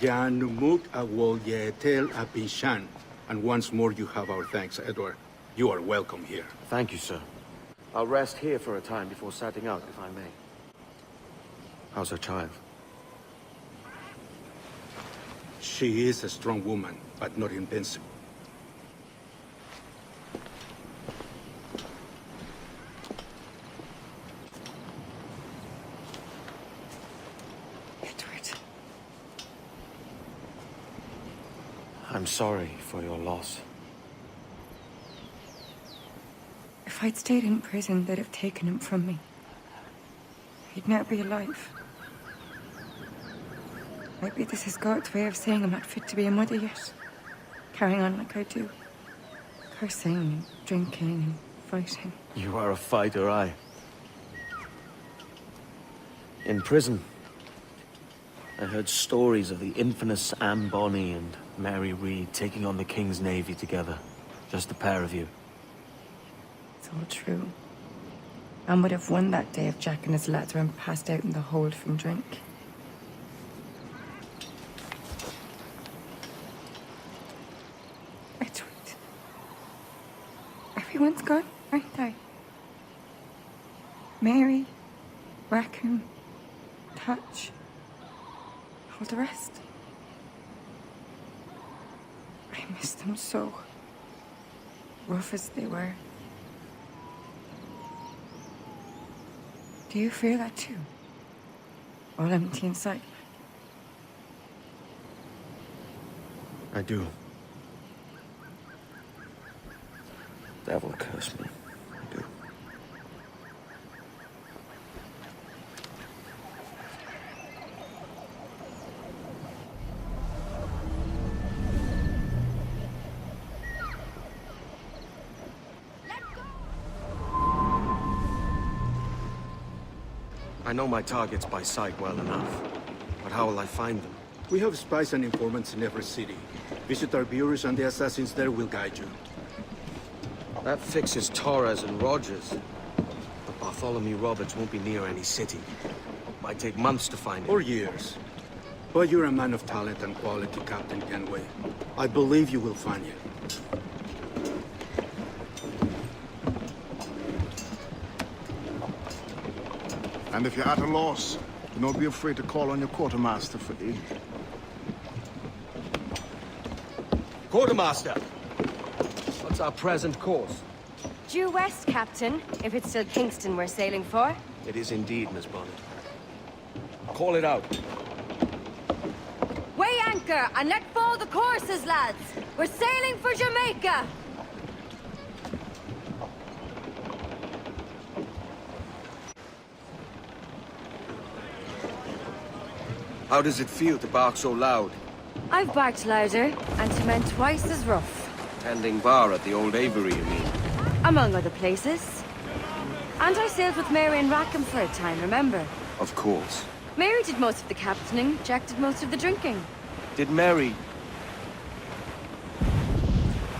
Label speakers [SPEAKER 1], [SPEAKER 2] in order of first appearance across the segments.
[SPEAKER 1] Janumuk Awolyetel Apishan. And once more you have our thanks, Edward. You are welcome here.
[SPEAKER 2] Thank you, sir. I'll rest here for a time before setting out, if I may. How's her child?
[SPEAKER 1] She is a strong woman, but not invincible.
[SPEAKER 3] Edward.
[SPEAKER 2] I'm sorry for your loss.
[SPEAKER 3] If I'd stayed in prison, they'd have taken him from me. He'd never be alive. Maybe this is God's way of saying I'm not fit to be a mother yet. Carrying on like I do. Cursing and drinking and fighting.
[SPEAKER 2] You are a fighter, aye. In prison, I heard stories of the infamous Anne Bonny and Mary Read taking on the King's Navy together. Just the pair of you.
[SPEAKER 3] It's all true. Anne would have won that day if Jack and his lads weren't passed out in the hold from drink. Edward. Everyone's gone, aren't they? Mary, Raccoon, Touch, all the rest. I miss them so. Rough as they were. Do you feel that too? All empty inside?
[SPEAKER 2] I do. Devil curse me. I do. I know my targets by sight well enough, but how will I find them?
[SPEAKER 1] We have spies and informants in every city. Visit our bureaus and the assassins there will guide you.
[SPEAKER 2] That fixes Torres and Rogers. But Bartholomew Roberts won't be near any city. Might take months to find him.
[SPEAKER 1] Or years. But you're a man of talent and quality, Captain Kenway. I believe you will find him.
[SPEAKER 4] And if you're at a loss, do not be afraid to call on your quartermaster for aid.
[SPEAKER 2] Quartermaster! What's our present course?
[SPEAKER 5] Due west, Captain, if it's still Kingston we're sailing for.
[SPEAKER 2] It is indeed, Miss Bonnet. Call it out.
[SPEAKER 5] Weigh anchor and let fall the courses, lads! We're sailing for Jamaica!
[SPEAKER 2] How does it feel to bark so loud?
[SPEAKER 5] I've barked louder, and to men twice as rough.
[SPEAKER 2] Tending bar at the old Avery, you mean?
[SPEAKER 5] Among other places. And I sailed with Mary and Rackham for a time, remember?
[SPEAKER 2] Of course.
[SPEAKER 5] Mary did most of the captaining, Jack did most of the drinking.
[SPEAKER 2] Did Mary...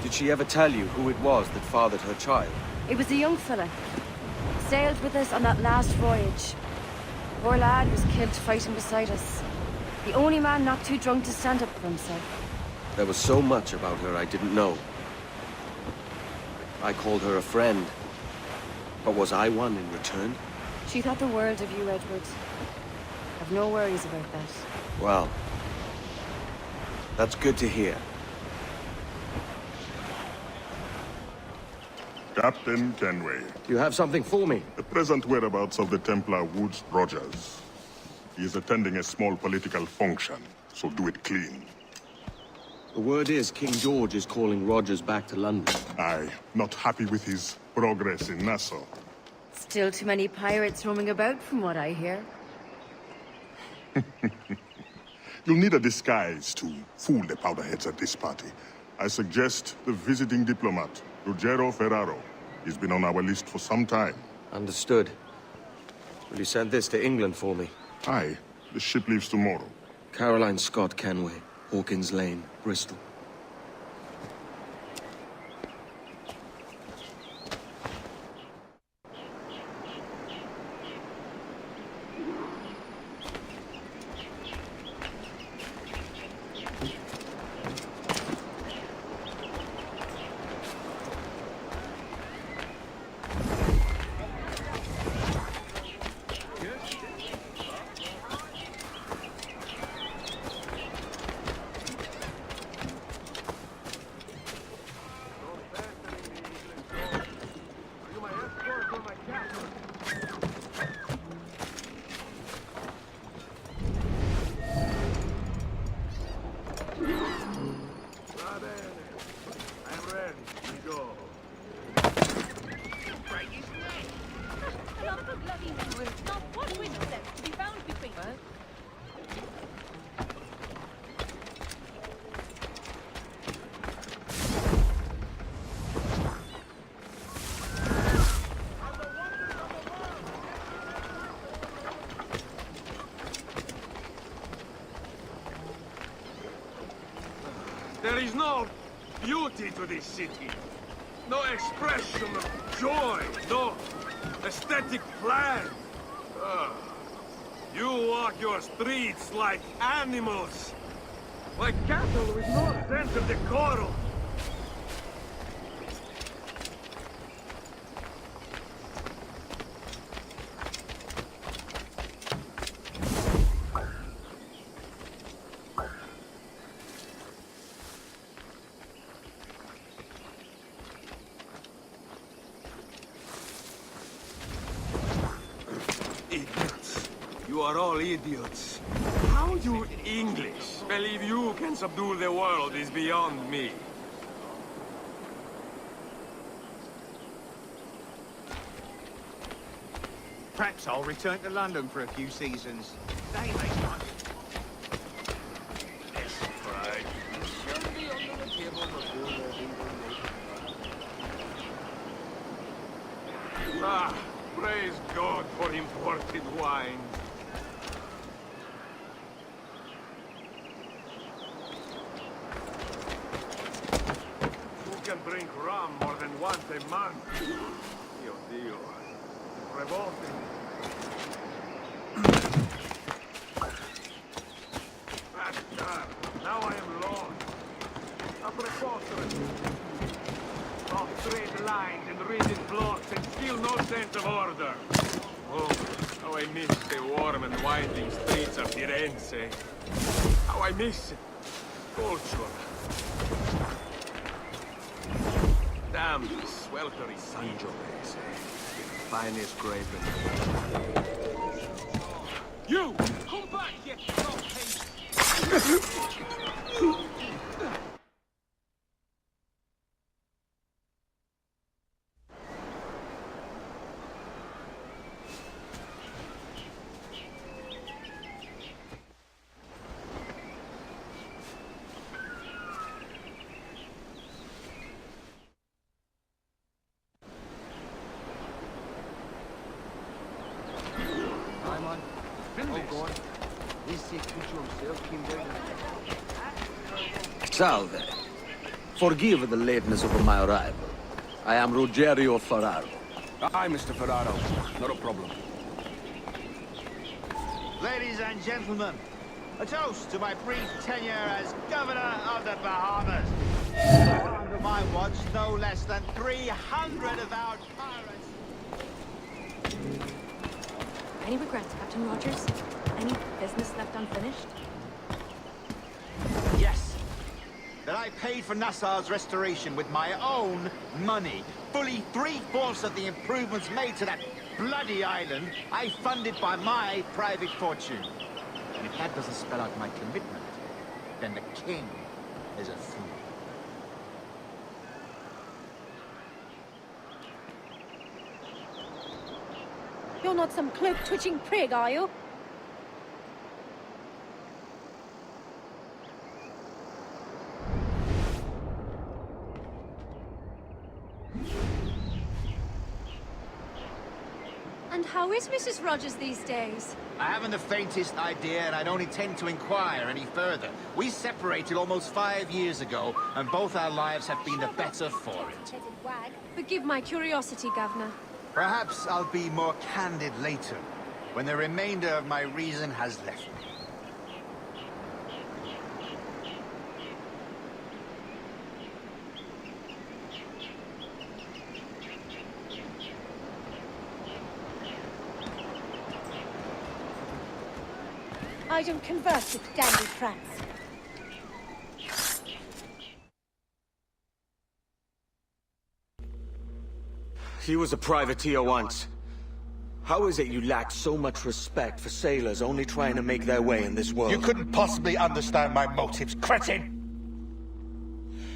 [SPEAKER 2] Did she ever tell you who it was that fathered her child?
[SPEAKER 5] It was a young fella. Sailed with us on that last voyage. Poor lad was killed fighting beside us. The only man not too drunk to stand up for himself.
[SPEAKER 2] There was so much about her I didn't know. I called her a friend. But was I one in return?
[SPEAKER 5] She thought the world of you, Edward. I've no worries about that.
[SPEAKER 2] Well, that's good to hear.
[SPEAKER 6] Captain Kenway.
[SPEAKER 2] Do you have something for me?
[SPEAKER 6] The present whereabouts of the Templar Woods Rogers. He is attending a small political function, so do it clean.
[SPEAKER 2] The word is King George is calling Rogers back to London.
[SPEAKER 6] Aye, not happy with his progress in Nassau.
[SPEAKER 5] Still too many pirates roaming about, from what I hear.
[SPEAKER 6] You'll need a disguise to fool the powderheads at this party. I suggest the visiting diplomat, Ruggiero Ferraro. He's been on our list for some time.
[SPEAKER 2] Understood. Will you send this to England for me?
[SPEAKER 6] Aye, the ship leaves tomorrow.
[SPEAKER 2] Caroline Scott Kenway, Hawkins Lane, Bristol.
[SPEAKER 7] What witnesses to be found between us?
[SPEAKER 8] There is no beauty to this city. No expression of joy. No aesthetic plan. You walk your streets like animals. Like cattle with no sense of decorum. Idiots. You are all idiots. How you English believe you can subdue the world is beyond me.
[SPEAKER 9] Perhaps I'll return to London for a few seasons. They make money.
[SPEAKER 8] Right. Ah, praise God for imported wine. Who can drink rum more than once a month? Dio, Dio. Revolting. Bastard. Now I am lost. A preposterous. Off straight lines and rigid blocks and still no sense of order. Oh, how I miss the warm and winding streets of Firenze. How I miss culture. Damn the sweltery Sangiovese. Finest grape in the world. You! Come back, you cockhead!
[SPEAKER 2] Salve. Forgive the lateness of my arrival. I am Ruggiero Ferraro.
[SPEAKER 9] Aye, Mr. Ferraro. Not a problem.
[SPEAKER 10] Ladies and gentlemen, a toast to my brief tenure as Governor of the Bahamas. Under my watch, no less than 300 avowed pirates.
[SPEAKER 5] Any regrets, Captain Rogers? Any business left unfinished?
[SPEAKER 10] Yes. That I paid for Nassau's restoration with my own money. Fully 3/4 of the improvements made to that bloody island, I funded by my private fortune. And if that doesn't spell out my commitment, then the king is a fool.
[SPEAKER 7] You're not some cloak-twitching prig, are you? And how is Mrs. Rogers these days?
[SPEAKER 10] I haven't the faintest idea, and I don't intend to inquire any further. We separated almost 5 years ago, and both our lives have been the better for it.
[SPEAKER 5] Forgive my curiosity, Governor.
[SPEAKER 10] Perhaps I'll be more candid later, when the remainder of my reason has left me.
[SPEAKER 7] I don't converse with dandy prats.
[SPEAKER 2] He was a privateer once. How is it you lack so much respect for sailors only trying to make their way in this world?
[SPEAKER 11] You couldn't possibly understand my motives, cretin!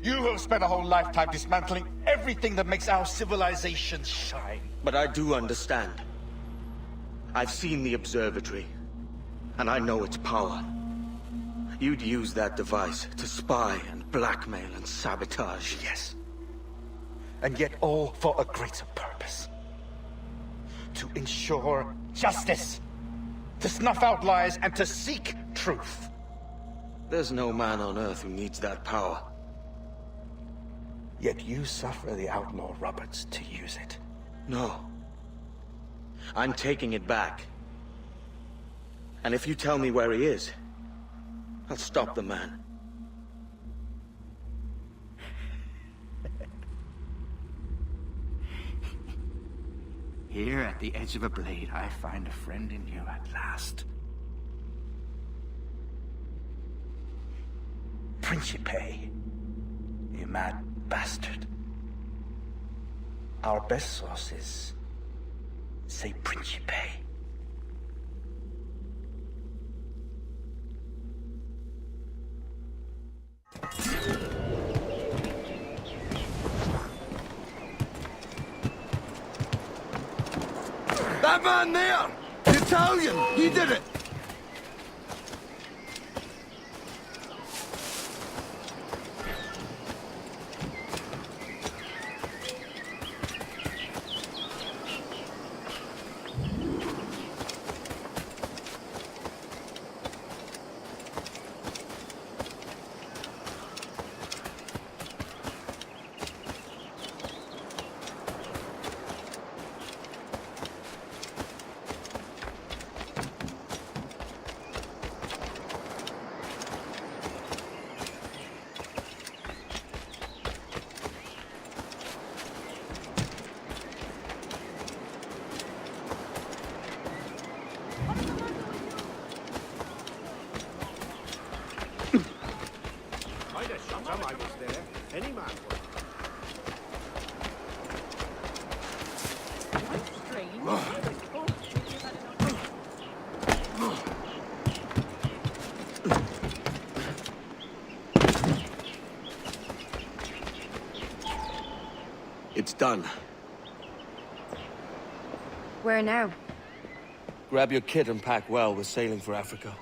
[SPEAKER 11] You have spent a whole lifetime dismantling everything that makes our civilization shine.
[SPEAKER 2] But I do understand. I've seen the observatory, and I know its power. You'd use that device to spy and blackmail and sabotage.
[SPEAKER 11] Yes. And yet all for a greater purpose. To ensure justice. To snuff out lies and to seek truth.
[SPEAKER 2] There's no man on Earth who needs that power.
[SPEAKER 11] Yet you suffer the outlaw Roberts to use it.
[SPEAKER 2] No. I'm taking it back. And if you tell me where he is, I'll stop the man.
[SPEAKER 10] Here at the edge of a blade, I find a friend in you at last.
[SPEAKER 11] Principe. You mad bastard. Our best sources say Principe.
[SPEAKER 1] That man there! The Italian! He did it!
[SPEAKER 8] I'd have shot him, I was there. Any man would.
[SPEAKER 2] It's done.
[SPEAKER 5] Where now?
[SPEAKER 2] Grab your kit and pack well. We're sailing for Africa.